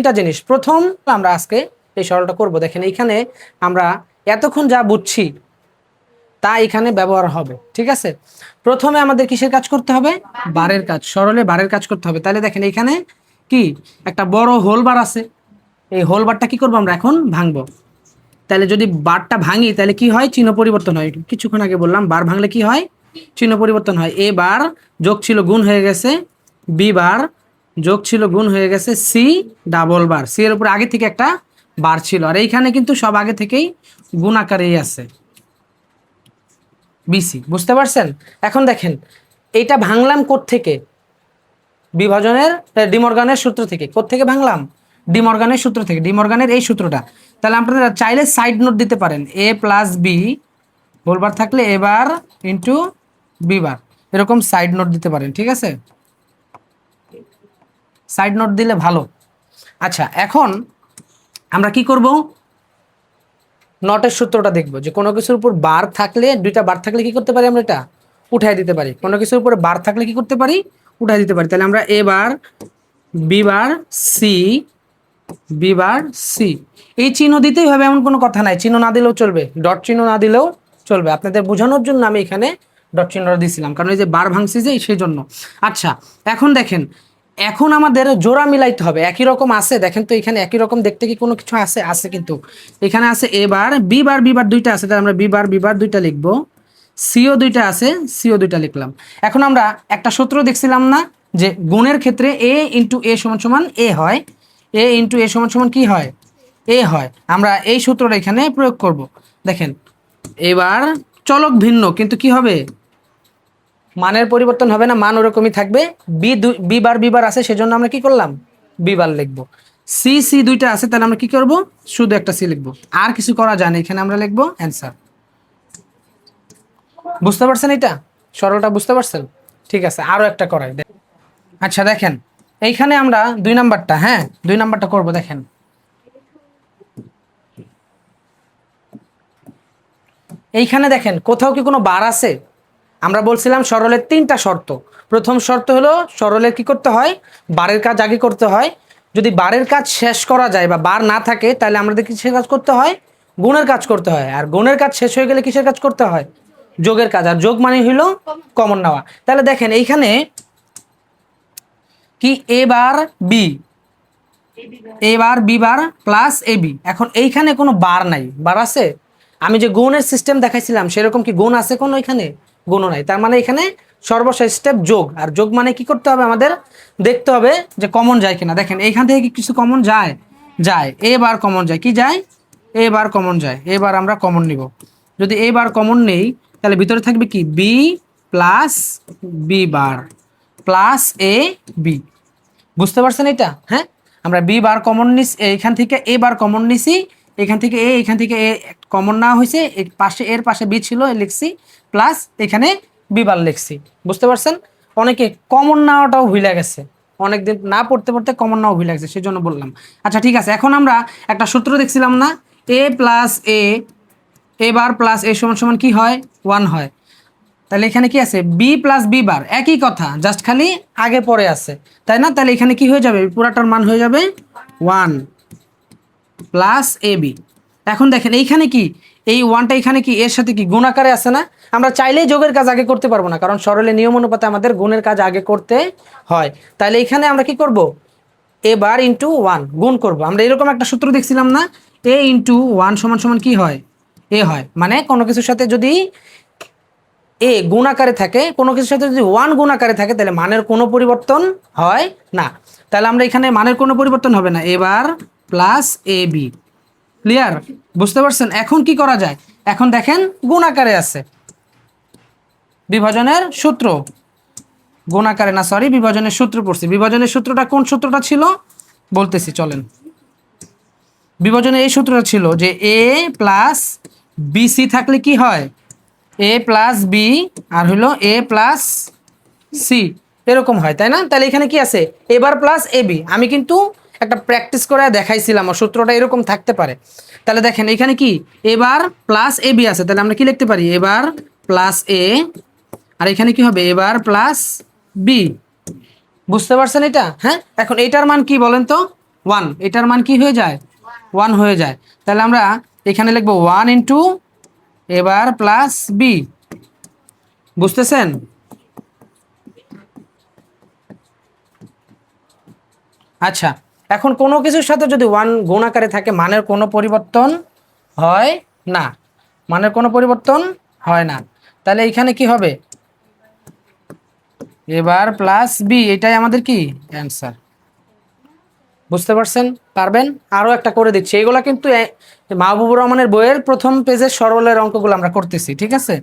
তিনটা জিনিস। প্রথম আমরা আজকে এই সরলটা করব। দেখেন এইখানে আমরা এতক্ষণ যা বুঝছি তা এখানে ব্যবহার হবে, ঠিক আছে। প্রথমে আমাদের কিসের কাজ করতে হবে? বারের কাজ, সরলে বারের কাজ করতে হবে। তাহলে দেখেন এইখানে কি একটা বড় হোল বার আছে, এই হোল বারটা কি করবো আমরা এখন ভাঙবো। তাহলে যদি বারটা ভাঙি তাহলে কি হয়? চিহ্ন পরিবর্তন হয়। কিছুক্ষণ আগে বললাম বার ভাঙলে কি হয়? চিহ্ন পরিবর্তন হয়। এ বার যোগ ছিল গুণ হয়ে গেছে বি বার, যোগ ছিল গুণ হয়ে গেছে সি ডাবল বার। সি এর উপর আগে থেকে একটা বার ছিল, আর এইখানে কিন্তু সব আগে থেকেই গুণ আকারেই আছে বিসি। বুঝতে পারছেন? এখন দেখেন এইটা ভাঙলাম থেকে বিভাজনের ডিমর্গানের সূত্র থেকে। থেকে ভাঙলাম? ডিমর্গানের সূত্র থেকে, ডিমর্গানের এই সূত্রটা। তাহলে আপনারা চাইলে সাইড নোট দিতে পারেন, এ প্লাস বি হোলবার থাকলে এ বার ইন্টু বি বার, এরকম সাইড নোট দিতে পারেন, ঠিক আছে। সাইড নোট দিলে ভালো। আচ্ছা, এখন আমরা কি করব? নটের সূত্রটা দেখব, যে কোনো কিছুর উপর বার থাকলে, দুইটা বার থাকলে কি করতে পারি আমরা? এটা উঠাই দিতে পারি। কোনো কিছুর উপরে বার থাকলে কি করতে পারি? উঠাই দিতে পারি। তাহলে আমরা এ বার B bar C, B bar C, এই চিহ্ন দিতেই হবে এমন কোনো কথা নাই। চিহ্ন না দিলেও চলবে, ডট চিহ্ন না দিলেও চলবে। আপনাদের বোঝানোর জন্য আমি এখানে ডট চিহ্নটা দিয়েছিলাম, কারণ এই যে বার ভাঙছি যে সেই জন্য। আচ্ছা, এখন দেখেন, এখন আমাদের জোড়া মিলাইতে হবে। একই রকম আছে, দেখেন তো এখানে একই রকম দেখতে কি কোনো কিছু আছে? আছে, কিন্তু এখানে আছে এ বার বি বার, বি বার দুইটা আছে, তাহলে আমরা বি বার দুইটা লিখবো। সিও দুইটা আছে, সিও দুইটা লিখলাম। এখন আমরা একটা সূত্র দেখছিলাম না, যে গুণের ক্ষেত্রে এ ইন্টু এ সমান সমান এ হয়, এ ইন্টু এ সমান সমান কি হয়? এ হয়। আমরা এই সূত্রটা এখানে প্রয়োগ করব। দেখেন এবার চলক ভিন্ন, কিন্তু কি হবে? মানের পরিবর্তন হবে না, মান ওরকমই থাকবে। বি বার আছে, সেজন্য আমরা কি করলাম? বি বার লিখবো। সি দুইটা আছে, তাহলে আমরা কি করব? শুধু একটা সি লিখবো, আর কিছু করা যায় না। এখানে আমরা লিখবো অ্যান্সার। বুঝতে পারছেন? এটা সরলটা বুঝতে পারছেন? ঠিক আছে, আরো একটা করাই। আচ্ছা দেখেন, এইখানে আমরা 2 নাম্বারটা, হ্যাঁ 2 নাম্বারটা করব। দেখেন এইখানে দেখেন কোথাও কি কোনো বার আছে? আমরা বলছিলাম সরলের 3টা শর্ত। প্রথম শর্ত হলো সরলের কি করতে হয়? বারের কাজ আগে করতে হয়। যদি বারের কাজ শেষ করা যায় বা বার না থাকে, তাহলে আমাদের কিসের কাজ করতে হয়? গুণের কাজ করতে হয়। আর গুণের কাজ শেষ হয়ে গেলে কিসের কাজ করতে হয়? যোগের কাজ। আর যোগ মানে হইল কমন নেওয়া। তাহলে দেখেন এইখানে কি এ বার বি, এ বার B bar plus A B. এখন এইখানে কোনো বার নাই, বার আছে? আমি যে গুণের সিস্টেম দেখাইছিলাম সেরকম কি গুণ আছে কোনো? এখানে গুণও নাই। তার মানে এখানে সর্বশেষ স্টেপ যোগ। আর যোগ মানে কি করতে হবে? আমাদের দেখতে হবে যে কমন যায় কিনা। দেখেন এইখান থেকে কি কিছু কমন যায়? যায়। এ বার কমন যায়, কি যায়? এ বার কমন যায়। এবার আমরা কমন নিব। যদি এ বার কমন নেই, তাহলে ভিতরে থাকবে কি? B plus B bar plus A B. বুঝতে পারছেন এটা? হ্যাঁ, আমরা বি বার কমন নিস, এখান থেকে এ বার কমন নিছি, এখান থেকে এ কমন না হয়েছে, পাশে এর পাশে বি ছিল লিখছি, প্লাস এখানে বি বার লিখছি। বুঝতে পারছেন? অনেকে কমন নেওয়াটাও ভুলে গেছে, অনেকদিন না পড়তে পড়তে কমন নেওয়া ভুলে গেছে, সেই জন্য বললাম। আচ্ছা ঠিক আছে, এখন আমরা একটা সূত্র দেখছিলাম না, এ প্লাস এ বার প্লাস এ সমান সমান কি হয়? 1 হয়। তাহলে এখানে কি আছে? বি প্লাস বি বার, একই কথা, জাস্ট খালি আগে পরে আছে, তাই না? তাহলে এখানে কি হয়ে যাবে? পুরাটার মান হয়ে যাবে 1 প্লাস এ বি। এখন দেখেন এইখানে কি, এই 1টা এখানে কি এর সাথে কি গুণ আকারে আছে না? আমরা চাইলেই যোগের কাজ আগে করতে পারবো না, কারণ সরলের নিয়ম অনুপাতে আমাদের গুণের কাজ আগে করতে হয়। তাহলে এখানে আমরা কি করব? এ বার ইন্টু 1 গুণ করব। আমরা এরকম একটা সূত্র দেখছিলাম না, এ ইন্টু 1 সমান সমান কি হয়? এ হয়। মানে কোনো কিছুর সাথে যদি এ গুণ আকারে থাকে, কোনো কিছুর সাথে যদি 1 গুণ আকারে থাকে, তাহলে মানের কোনো পরিবর্তন হয় না। তাহলে আমরা এখানে মানের কোনো পরিবর্তন হবে না, এবার প্লাস এ বি। ক্লিয়ার? বুঝতে পারছেন? এখন কি করা যায়? এখন দেখেন গুণ আকারে আছে, বিভাজনের সূত্র, গুণ আকারে না, সরি, বিভাজনের সূত্র পড়ছি। বিভাজনের সূত্রটা কোন সূত্রটা ছিল বলতেছি, চলেন। বিভাজনের এই সূত্রটা ছিল যে এ প্লাস বিসি থাকলে কি হয়? এ প্লাস বি আর হলো এ প্লাস সি, এরকম হয়, তাই না? তাহলে এখানে কি আছে? এবার প্লাস এ বি। আমি কিন্তু একটা প্র্যাকটিস করে দেখাইছিলাম, সূত্রটা এরকম থাকতে পারে। তাহলে দেখেন এখানে কি এবার প্লাস এ বি আছে, তাহলে আমরা কি লিখতে পারি? এবার প্লাস এ, আর এখানে কি হবে? এবার প্লাস বি। বুঝতে পারছেন এটা? হ্যাঁ, এখন এটার মান কি বলেন তো? 1, এটার মান কি হয়ে যায় 1 হয়ে যায়। তাহলে আমরা এখানে লিখবো 1 ইন্টু এবার প্লাস বি। বুঝতেছেন? আচ্ছা, এখন কোনো কিছুর সাথে যদি 1 গুণ আকারে থাকে মানের কোনো পরিবর্তন হয় না, মানের কোনো পরিবর্তন হয় না। তাহলে এইখানে কি হবে এবার প্লাস বি, এটাই আমাদের কি অ্যান্সার। বুঝতে পারছেন? পারবেন? আরও একটা করে দিচ্ছি, এগুলা কিন্তু মাহবুবুর রহমানের বইয়ের প্রথম পেজের সরলের অঙ্কগুলো আমরা করতেছি, ঠিক আছে?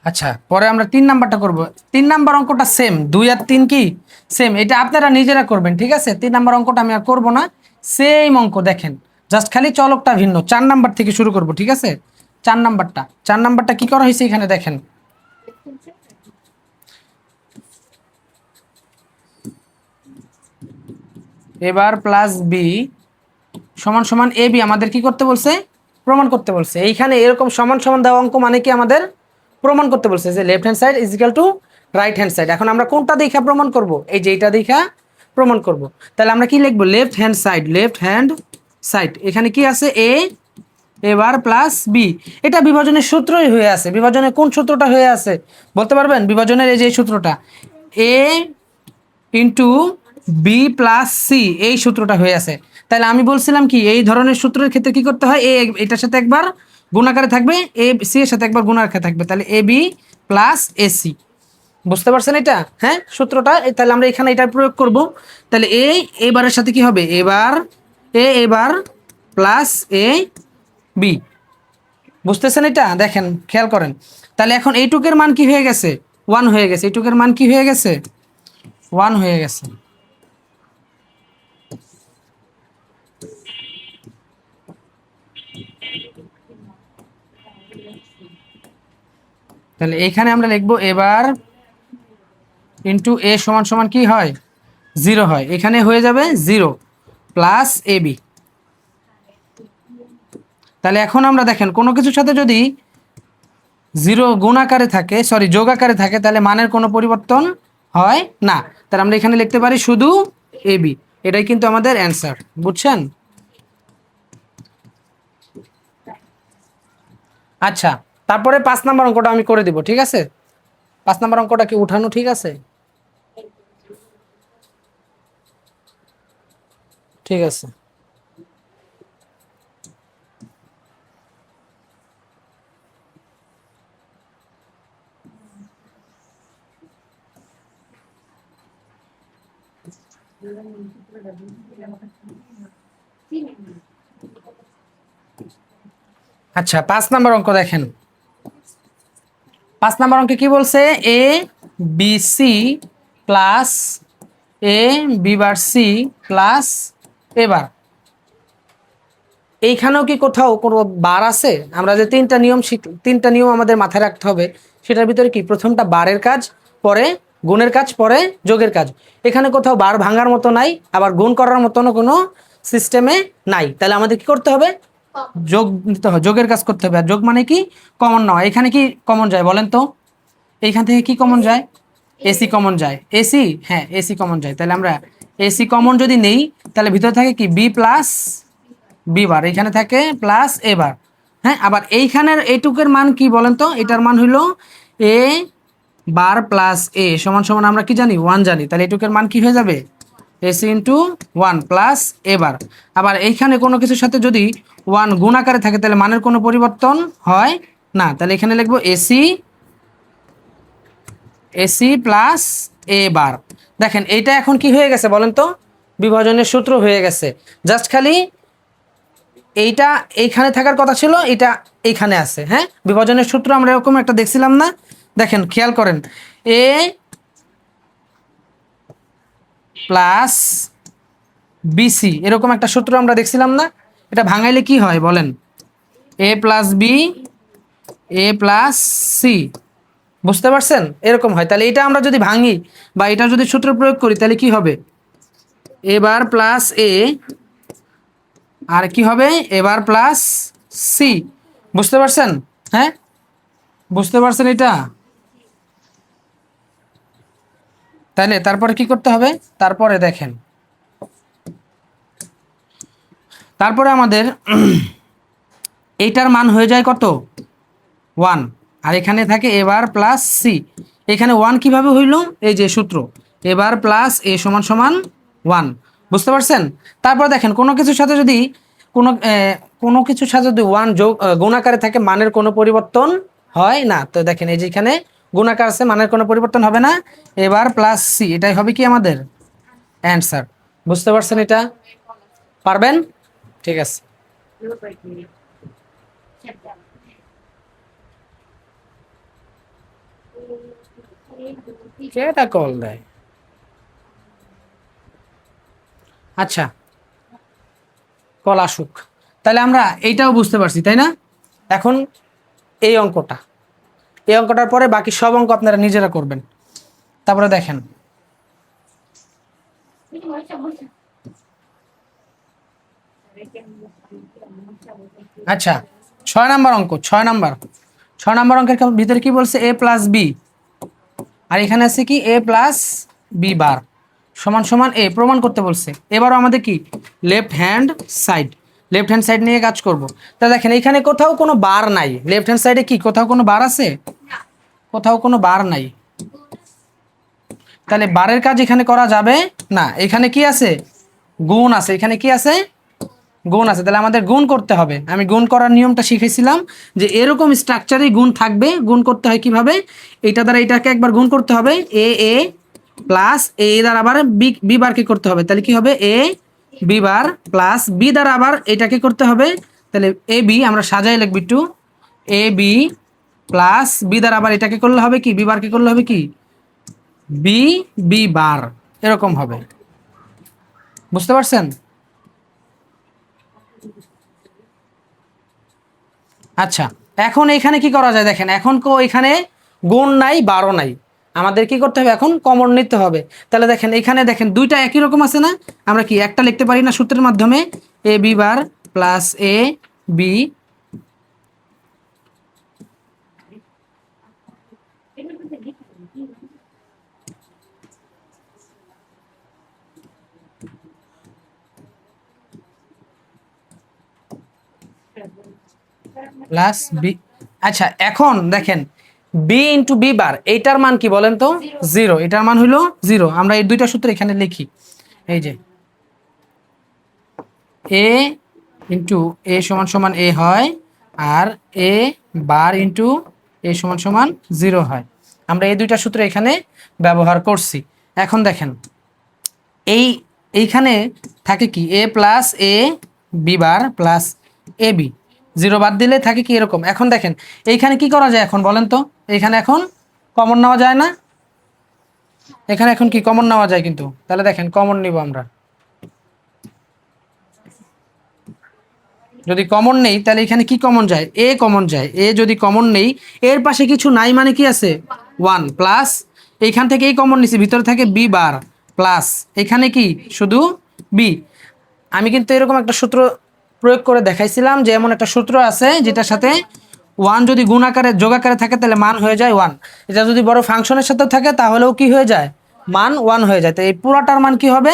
আচ্ছা, পরে আমরা 3 নাম্বারটা করব। 3 নাম্বার অঙ্কটা সেম, 2 আর 3 কি সেম, এটা আপনারা নিজেরা করবেন, ঠিক আছে? 3 নাম্বার অঙ্কটা আমি আর করব না, সেম অঙ্ক দেখেন, জাস্ট খালি চলকটা ভিন্ন। 4 নাম্বার থেকে শুরু করব, ঠিক আছে? 4 নাম্বারটা কি করা হয়েছে এখানে দেখেন। এবার প্লাস বি সমান সমান এ বি আমাদের কি করতে বলছে? প্রমাণ করতে বলছে। এইখানে এরকম সমান সমান দেওয়া অঙ্ক মানে কি আমাদের প্রমাণ করতে বলছে যে left hand side is equal to right hand side. এখন আমরা কোনটা দেখা প্রমাণ করব? এই যে এইটা দেখা প্রমাণ করব। তাহলে আমরা কি লিখবো? Left hand side, left hand side, এখানে কি আছে এ এবার প্লাস বি। এটা বিভাজনের সূত্রই হয়ে আছে। বিভাজনের কোন সূত্রটা হয়ে আছে বলতে পারবেন? বিভাজনের এই যে সূত্রটা এ ইন্টু বি প্লাস সি, এই সূত্রটা হয়ে আছে। তাহলে আমি বলছিলাম কি এই ধরনের সূত্রের ক্ষেত্রে কি করতে হয়? এটার সাথে একবার গুণাকারে থাকবে, এ সি এর সাথে একবার গুণাকারে থাকবে, তাহলে এ বি প্লাস এসি। বুঝতে পারছেন এটা? হ্যাঁ, সূত্রটা। তাহলে আমরা এখানে এটা প্রয়োগ করব। তাহলে এবারের সাথে কি হবে? এবার প্লাস এ বি। বুঝতেছেন এটা? দেখেন, খেয়াল করেন। তাহলে এখন এইটুকের মান কি হয়ে গেছে? 1 হয়ে গেছে। এইটুকের মান কি হয়ে গেছে? 1 হয়ে গেছে। তাহলে এইখানে আমরা লিখবো এবার ইন্টু এ সমান সমান কি হয়? 0 হয়। এখানে হয়ে যাবে 0 প্লাস এ বি। তাহলে এখন আমরা দেখেন কোনো কিছুর সাথে যদি 0 গুণ আকারে থাকে, সরি যোগ আকারে থাকে, তাহলে মানের কোনো পরিবর্তন হয় না। তাহলে আমরা এখানে লিখতে পারি শুধু এ বি। এটাই কিন্তু আমাদের অ্যান্সার। বুঝছেন? আচ্ছা, তারপরে 5 নাম্বার অঙ্কটা আমি করে দিব, ঠিক আছে? 5 নাম্বার অঙ্কটা কি উঠানো ঠিক আছে? ঠিক আছে। আচ্ছা, 5 নাম্বার অঙ্ক দেখেন। 5 নাম্বার অঙ্কে কি বলছে? A B C plus A B bar C plus এবার এইখানেও কি কোথাও কোনো বার আছে? আমরা যে 3টা নিয়ম আমাদের মাথায় রাখতে হবে, সেটার ভিতরে কি প্রথমটা বারের কাজ, পরে গুণের কাজ, পরে যোগের কাজ। এখানে কোথাও বার ভাঙার মতো নাই, আবার গুণ করার মতনও কোনো সিস্টেমে নাই। তাহলে আমাদের কি করতে হবে? যোগ নিতে হবে, যোগের কাজ করতে হবে। আর যোগ মানে কি? কমন নেওয়া। এখানে কি কমন যায় বলেন তো? এইখান থেকে কি কমন যায়? এসি কমন যায়। এসি, হ্যাঁ এসি কমন যায়। তাহলে আমরা এসি কমন যদি নেই, তাহলে ভিতরে থাকে কি বি প্লাস বি বার, এখানে থাকে প্লাস এ বার। হ্যাঁ, আবার এইখানের এইটুকের মান কি বলেন তো? এটার মান হইল এ বার প্লাস এ সমান সমান আমরা কি জানি? 1 জানি। তাহলে এইটুকের মান কি হয়ে যাবে? এসি ইন্টু 1 প্লাস এ বার। আবার এইখানে কোনো কিছুর সাথে যদি 1 গুণ আকারে থাকে, তাহলে মানের কোনো পরিবর্তন হয় না। তাহলে এখানে লিখবো এসি প্লাস এ বার। দেখেন এইটা এখন কি হয়ে গেছে বলেন তো? বিভাজনের সূত্র হয়ে গেছে। জাস্ট খালি এইটা এইখানে থাকার কথা ছিল, এটা এইখানে আছে। হ্যাঁ, বিভাজনের সূত্র আমরা এরকম একটা দেখছিলাম না? দেখেন, খেয়াল করেন, এ প্লাস বিসি এরকম একটা সূত্র আমরা দেখছিলাম না? এটা ভাঙাইলে কি হয় বলেন? এ plus B A plus C বুঝতে পারছেন? এরকম হয়। তাহলে এটা আমরা যদি ভাঙি বা এটা যদি সূত্র প্রয়োগ করি তাহলে কি হবে? এ বার প্লাস এ, আর কি হবে? এ বার প্লাস সি। বুঝতে পারছেন? হ্যাঁ, বুঝতে পারছেন এটা? তাহলে তারপরে কি করতে হবে? তারপরে দেখেন, তারপরে আমাদের এইটার মান হয়ে যায় কত? 1। আর এখানে থাকে এ বার প্লাস সি। এখানে 1 কিভাবে হইল? এই যে সূত্র, এ বার প্লাস এ সমান সমান 1। বুঝতে পারছেন? তারপর দেখেন কোনো কিছুর সাথে যদি কোনো কোনো কিছুর সাথে যদি 1 যোগ গুণাকারে থাকে, মানের কোনো পরিবর্তন হয় না। তো দেখেন এই যে এখানে গুণাকার আছে, মানের কোনো পরিবর্তন হবে না। এ বার প্লাস সি, এটাই হবে কি আমাদের অ্যান্সার। বুঝতে পারছেন এটা? পারবেন? ঠিক আছে। কেটা কল দেয়? আচ্ছা, কল আসুক। তাহলে আমরা এইটাও বুঝতে পারছি, তাই না? এখন এই অঙ্কটা, এই অঙ্কটার পরে বাকি সব অঙ্ক আপনারা নিজেরা করবেন। তারপরে দেখেন, আচ্ছা 6 নাম্বার অঙ্ক, 6 নাম্বার অঙ্কের ভিতরে কি বলছে? এ প্লাস বি, আর এখানে আছে কি এ প্লাস বি বার সমান সমান এ, প্রমাণ করতে বলছে। এবারও আমাদের কি left hand side, left hand side নিয়ে কাজ করব। তা দেখেন এখানে কোথাও কোনো বার নাই, লেফট হ্যান্ড সাইডে কি কোথাও কোনো বার আছে? কোথাও কোনো বার নাই। তাহলে বারের কাজ এখানে করা যাবে না। এখানে কি আছে? গুণ আছে। এখানে কি আছে? গুণ আছে। তাহলে আমাদের গুণ করতে হবে। আমি গুণ করার নিয়মটা শিখেছিলাম যে এরকম স্ট্রাকচারে গুণ থাকবে। গুণ করতে হয় কিভাবে? এটা দ্বারা এটাকে একবার গুণ করতে হবে, এ এ প্লাস এ দ্বারা আবার বি বি বারকে করতে হবে। তাহলে কি হবে? A B bar plus B দ্বারা আবার এটাকে করতে হবে। তাহলে এ বি আমরা সাজাই লিখব একটু, এ বি প্লাস বি দ্বারা আবার এটাকে করলে হবে কি? বি বারকে করলে হবে কি? বি বি বার, এরকম হবে। বুঝতে পারছেন? আচ্ছা, এখন এখানে কি করা যায় দেখেন, এখন এখানে গুণ নাই, বারো নাই। আমাদের কি করতে হবে? এখন কমন নিতে হবে। তাহলে দেখেন এখানে দেখেন দুইটা একই রকম আছে না? আমরা কি একটা লিখতে পারি না সূত্রের মাধ্যমে? A B bar plus A B plus B. আচ্ছা, এখন দেখেন বি ইন্টু বি বার, এইটার মান কি বলেন তো? 0। এটার মান হলো 0। আমরা এই দুইটা সূত্র এখানে লিখি। এই যে এ ইন্টু এ সমান সমান এ হয়, আর এ বার ইন্টু এ সমান সমান 0 হয়। আমরা এই দুইটা সূত্র এখানে ব্যবহার করছি। এখন দেখেন এইখানে থাকে কি? এ plus A B bar plus A B, 0 বাদ দিলে থাকে কি এরকম। এখন দেখেন এইখানে কি করা যায় এখন বলেন তো? এইখানে এখন কমন নেওয়া যায় না? এখানে এখন কি কমন নেওয়া যায়? কিন্তু তাহলে দেখেন কমন নিব আমরা। যদি কমন নেই তাহলে এখানে কি কমন যায়? এ কমন যায়। এ যদি কমন নেই, এর পাশে কিছু নাই মানে কি আছে? 1 প্লাস এইখান থেকে এই কমন নিছি, ভিতরে থাকে বি বার প্লাস এখানে কি শুধু বি। আমি কিন্তু এরকম একটা সূত্র প্রয়োগ করে দেখাইছিলাম যে এমন একটা সূত্র আছে যেটার সাথে 1 যদি গুণ আকারে যোগ আকারে থাকে তাহলে মান হয়ে যায় 1। এটা যদি বড় ফাংশনের সাথেও থাকে তাহলেও কি হয়ে যায়? মান 1 হয়ে যায়। তো এই পুরাটার মান কি হবে?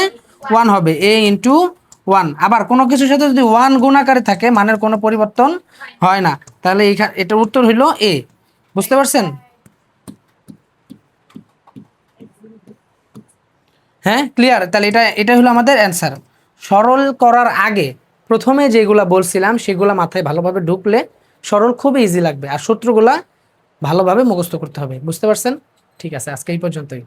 1 হবে, এ ইন্টু 1। আবার কোনো কিছুর সাথে যদি 1 গুণ আকারে থাকে, মানের কোনো পরিবর্তন হয় না। তাহলে এখানে এটার উত্তর হইল এ। বুঝতে পারছেন? হ্যাঁ, ক্লিয়ার? তাহলে এটা হলো আমাদের অ্যান্সার। সরল করার আগে প্রথমে যেগুলা বলছিলাম সেগুলা মাথায় ভালোভাবে ঢুকলে সরল খুব ইজি লাগবে, আর সূত্রগুলা ভালোভাবে মুখস্থ করতে হবে। বুঝতে পারছেন? ঠিক আছে, আজকে এই পর্যন্তই।